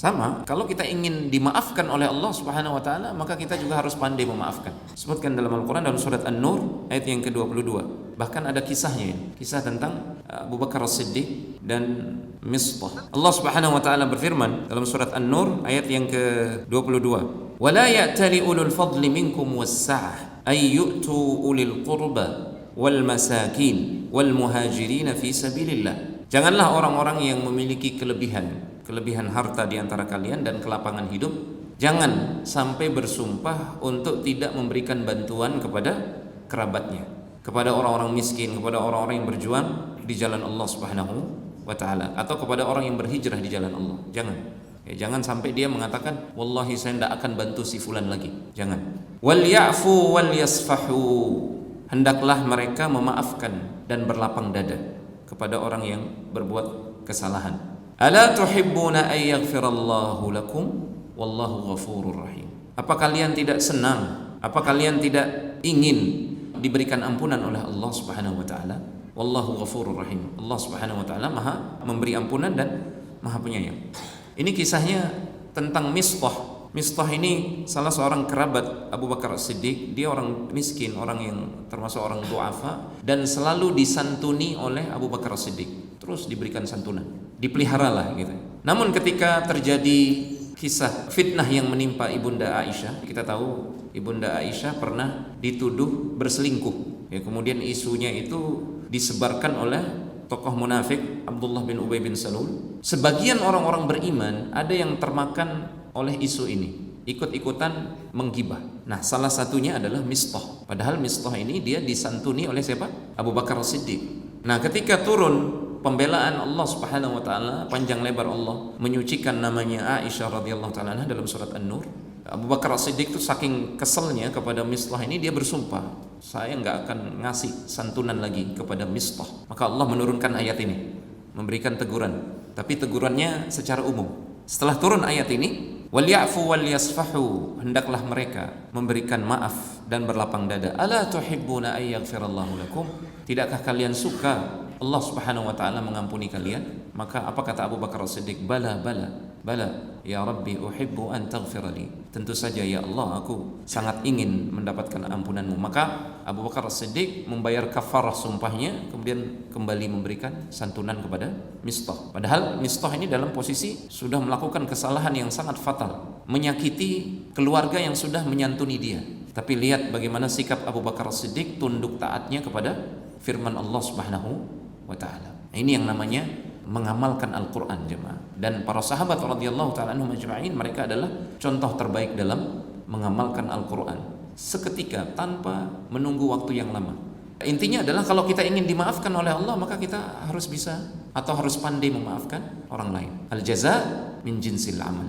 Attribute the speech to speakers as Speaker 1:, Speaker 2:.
Speaker 1: Sama, kalau kita ingin dimaafkan oleh Allah Subhanahu wa taala, maka kita juga harus pandai memaafkan. Sebutkan dalam Al-Qur'an dalam surat An-Nur ayat yang ke-22. Bahkan ada kisahnya, kisah tentang Abu Bakar As-Siddiq dan Mistah. Allah Subhanahu wa taala berfirman dalam surat An-Nur ayat yang ke-22. "Wala ya'tali ulul fadli minkum was-sa'ah ay yu'tu ulil qurba wal masakin wal muhajirin fi sabilillah." Janganlah orang-orang yang memiliki kelebihan harta di antara kalian dan kelapangan hidup, jangan sampai bersumpah untuk tidak memberikan bantuan kepada kerabatnya, kepada orang-orang miskin, kepada orang-orang yang berjuang di jalan Allah Subhanahu wa taala, atau kepada orang yang berhijrah di jalan Allah. Jangan sampai dia mengatakan wallahi saya tidak akan bantu si fulan lagi. Jangan. Wal ya'fu wal yasfahu. Hendaklah mereka memaafkan dan berlapang dada kepada orang yang berbuat kesalahan. Ala tuhibbuna ay yaghfirallahu lakum wallahu ghafurur rahim. Apa kalian tidak senang? Apa kalian tidak ingin diberikan ampunan oleh Allah Subhanahu wa taala? Wallahu ghafurur rahim. Allah Subhanahu wa taala Maha memberi ampunan dan Maha penyayang. Ini kisahnya tentang Mistah. Mistah ini salah seorang kerabat Abu Bakar As-Siddiq. Dia orang miskin, orang yang termasuk orang du'afa, dan selalu disantuni oleh Abu Bakar As-Siddiq. Terus diberikan santunan, dipeliharalah gitu. Namun ketika terjadi kisah fitnah yang menimpa Ibunda Aisyah, kita tahu Ibunda Aisyah pernah dituduh berselingkuh. Kemudian isunya itu disebarkan oleh tokoh munafik Abdullah bin Ubay bin Salul. Sebagian orang-orang beriman ada yang termakan oleh isu ini, ikut-ikutan menggibah. Nah, salah satunya adalah Mistah. Padahal Mistah ini dia disantuni oleh siapa? Abu Bakar As-Siddiq. Nah, ketika turun pembelaan Allah Subhanahu wa taala, panjang lebar Allah menyucikan namanya Aisyah radhiyallahu taala anha dalam surat An-Nur. Abu Bakar As-Siddiq itu saking keselnya kepada Mistah ini, dia bersumpah, saya enggak akan ngasih santunan lagi kepada Mistah. Maka Allah menurunkan ayat ini, memberikan teguran, tapi tegurannya secara umum. Setelah turun ayat ini, wal ya'fu wal yasfahu, hendaklah mereka memberikan maaf dan berlapang dada. Ala tuhibbuna ay yaghfirallahu lakum, tidakkah kalian suka Allah Subhanahu wa taala mengampuni kalian? Maka apa kata Abu Bakar As-Siddiq? Bala ya Rabbi uhibbu an taghfirali. Tentu saja ya Allah, aku sangat ingin mendapatkan ampunanmu. Maka Abu Bakar As-Siddiq membayar kafarah sumpahnya, kemudian kembali memberikan santunan kepada Mistah. Padahal Mistah ini dalam posisi sudah melakukan kesalahan yang sangat fatal, menyakiti keluarga yang sudah menyantuni dia. Tapi lihat bagaimana sikap Abu Bakar As-Siddiq, tunduk taatnya kepada firman Allah Subhanahu wa taala. Ini yang namanya mengamalkan Al-Qur'an, jemaah. Dan para sahabat radhiyallahu taala anhum ajma'in, mereka adalah contoh terbaik dalam mengamalkan Al-Qur'an seketika tanpa menunggu waktu yang lama. Intinya adalah kalau kita ingin dimaafkan oleh Allah, maka kita harus bisa atau harus pandai memaafkan orang lain. Al-jaza min jinsil amal.